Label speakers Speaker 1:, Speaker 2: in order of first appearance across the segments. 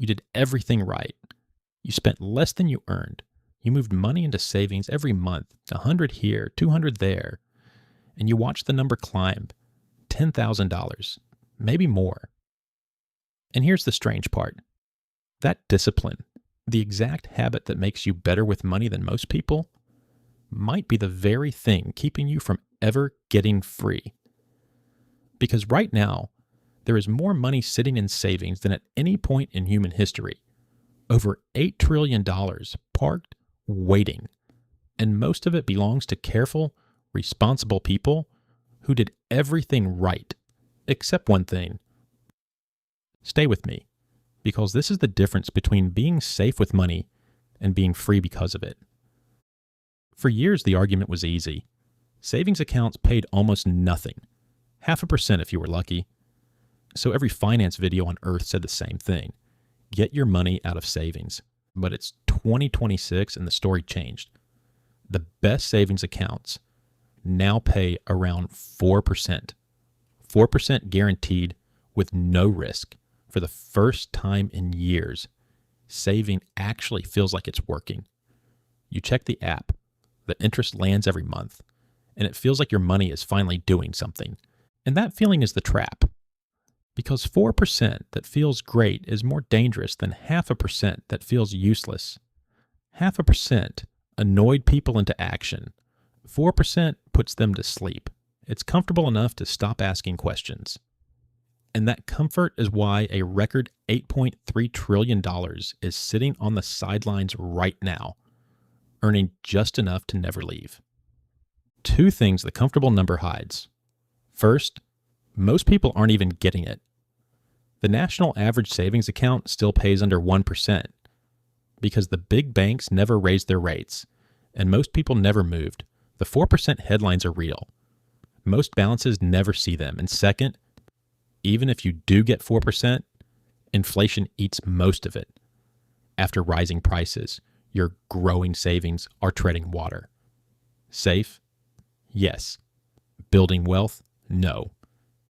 Speaker 1: You did everything right. You spent less than you earned. You moved money into savings every month, 100 here, 200 there, and you watched the number climb, $10,000, maybe more. And here's the strange part. That discipline, the exact habit that makes you better with money than most people, might be the very thing keeping you from ever getting free. Because right now, there is more money sitting in savings than at any point in human history. Over $8 trillion parked, waiting. And most of it belongs to careful, responsible people who did everything right, except one thing. Stay with me, because this is the difference between being safe with money and being free because of it. For years, the argument was easy. Savings accounts paid almost nothing, 0.5% if you were lucky. So every finance video on earth said the same thing. Get your money out of savings. But it's 2026 and the story changed. The best savings accounts now pay around 4%. 4% guaranteed with no risk. For the first time in years, saving actually feels like it's working. You check the app, the interest lands every month, and it feels like your money is finally doing something. And that feeling is the trap. Because 4% that feels great is more dangerous than 0.5% that feels useless. 0.5% annoyed people into action. 4% puts them to sleep. It's comfortable enough to stop asking questions. And that comfort is why a record $8.3 trillion is sitting on the sidelines right now, earning just enough to never leave. Two things the comfortable number hides. First, most people aren't even getting it. The national average savings account still pays under 1% because the big banks never raised their rates, and most people never moved. The 4% headlines are real. Most balances never see them. And second, even if you do get 4%, inflation eats most of it. After rising prices, your growing savings are treading water. Safe? Yes. Building wealth? No.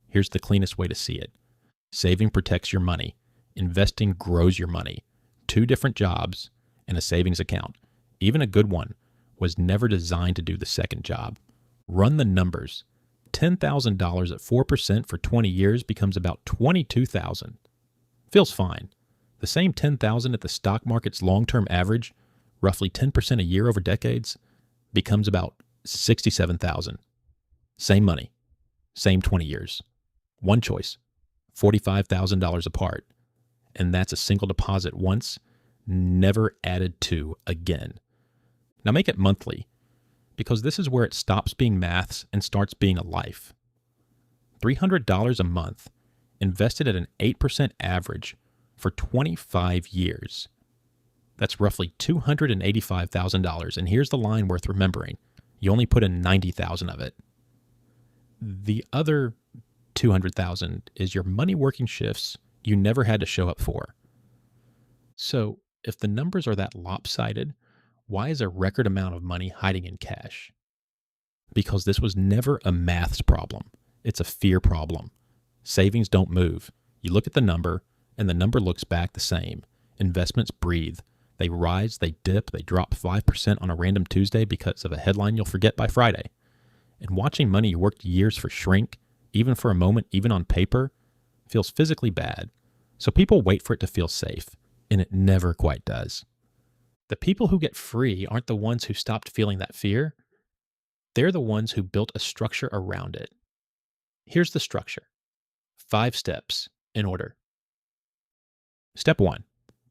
Speaker 1: Here's the cleanest way to see it. Saving protects your money. Investing grows your money. 2 different jobs and a savings account, even a good one, was never designed to do the second job. Run the numbers. $10,000 at 4% for 20 years becomes about $22,000. Feels fine. The same $10,000 at the stock market's long-term average, roughly 10% a year over decades, becomes about $67,000. Same money. Same 20 years. One choice. $45,000 apart. And that's a single deposit once, never added to again. Now make it monthly, because this is where it stops being maths and starts being a life. $300 a month, invested at an 8% average for 25 years. That's roughly $285,000, and here's the line worth remembering. You only put in $90,000 of it. The other $200,000 is your money working shifts you never had to show up for. So if the numbers are that lopsided, why is a record amount of money hiding in cash? Because this was never a maths problem. It's a fear problem. Savings don't move. You look at the number, and the number looks back the same. Investments breathe. They rise, they dip, they drop 5% on a random Tuesday because of a headline you'll forget by Friday. And watching money you worked years for shrink, even for a moment, even on paper, feels physically bad. So people wait for it to feel safe, and it never quite does. The people who get free aren't the ones who stopped feeling that fear. They're the ones who built a structure around it. Here's the structure. 5 steps in order. Step 1.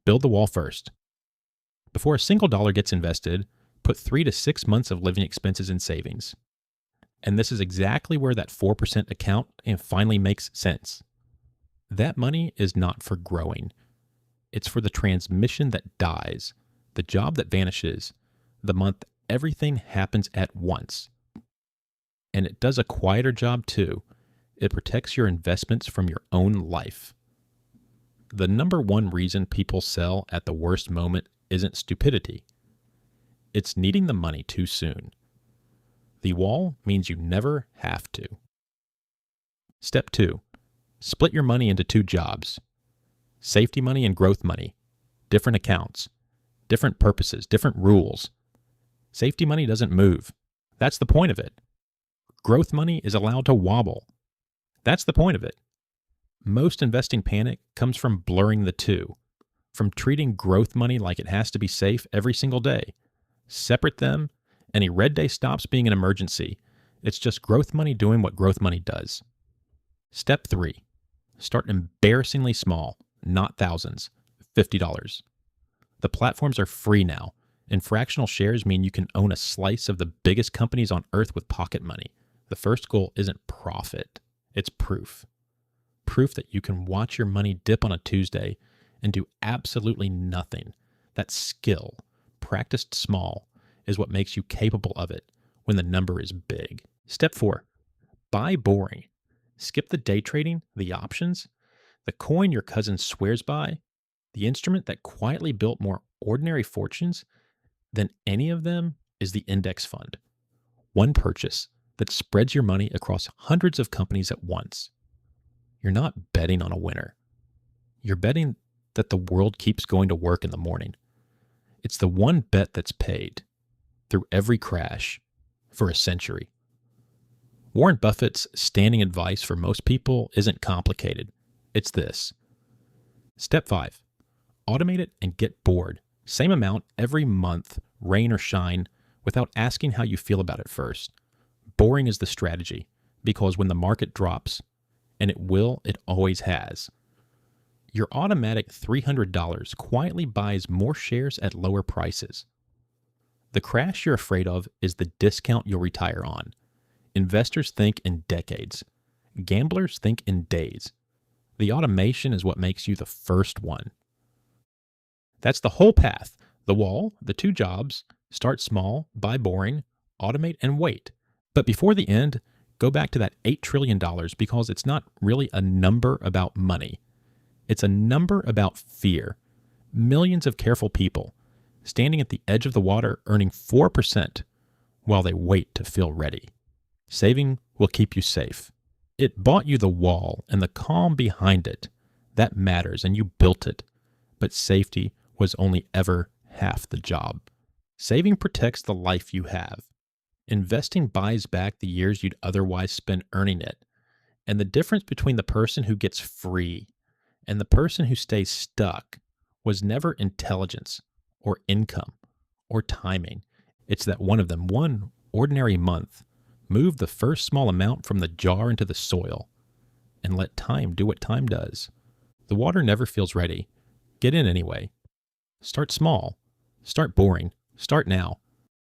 Speaker 1: Build the wall first. Before a single dollar gets invested, put 3 to 6 months of living expenses in savings. And this is exactly where that 4% account finally makes sense. That money is not for growing. It's for the transmission that dies, the job that vanishes, the month everything happens at once. And it does a quieter job too. It protects your investments from your own life. The number one reason people sell at the worst moment isn't stupidity. It's needing the money too soon. The wall means you never have to. Step 2. Split your money into 2 jobs. Safety money and growth money, different accounts, different purposes, different rules. Safety money doesn't move. That's the point of it. Growth money is allowed to wobble. That's the point of it. Most investing panic comes from blurring the two, from treating growth money like it has to be safe every single day. Separate them. Any red day stops being an emergency. It's just growth money doing what growth money does. Step 3. Start embarrassingly small, not thousands, $50. The platforms are free now, and fractional shares mean you can own a slice of the biggest companies on earth with pocket money. The first goal isn't profit, it's proof. Proof that you can watch your money dip on a Tuesday and do absolutely nothing. That skill, practiced small, is what makes you capable of it when the number is big. Step 4. Buy boring. Skip the day trading, the options, the coin your cousin swears by, the instrument that quietly built more ordinary fortunes than any of them is the index fund. One purchase that spreads your money across hundreds of companies at once. You're not betting on a winner. You're betting that the world keeps going to work in the morning. It's the one bet that's paid through every crash for a century. Warren Buffett's standing advice for most people isn't complicated. It's this. Step 5. Automate it and get bored. Same amount every month, rain or shine, without asking how you feel about it first. Boring is the strategy, because when the market drops, and it will, it always has, your automatic $300 quietly buys more shares at lower prices. The crash you're afraid of is the discount you'll retire on. Investors think in decades. Gamblers think in days. The automation is what makes you the first one. That's the whole path. The wall, the 2 jobs, start small, buy boring, automate, and wait. But before the end, go back to that $8 trillion because it's not really a number about money. It's a number about fear. Millions of careful people standing at the edge of the water earning 4% while they wait to feel ready. Saving will keep you safe. It bought you the wall and the calm behind it. That matters, and you built it. But safety was only ever half the job. Saving protects the life you have. Investing buys back the years you'd otherwise spend earning it. And the difference between the person who gets free and the person who stays stuck was never intelligence or income or timing. It's that one of them, one ordinary month, moved the first small amount from the jar into the soil and let time do what time does. The water never feels ready. Get in anyway. Start small. Start boring. Start now.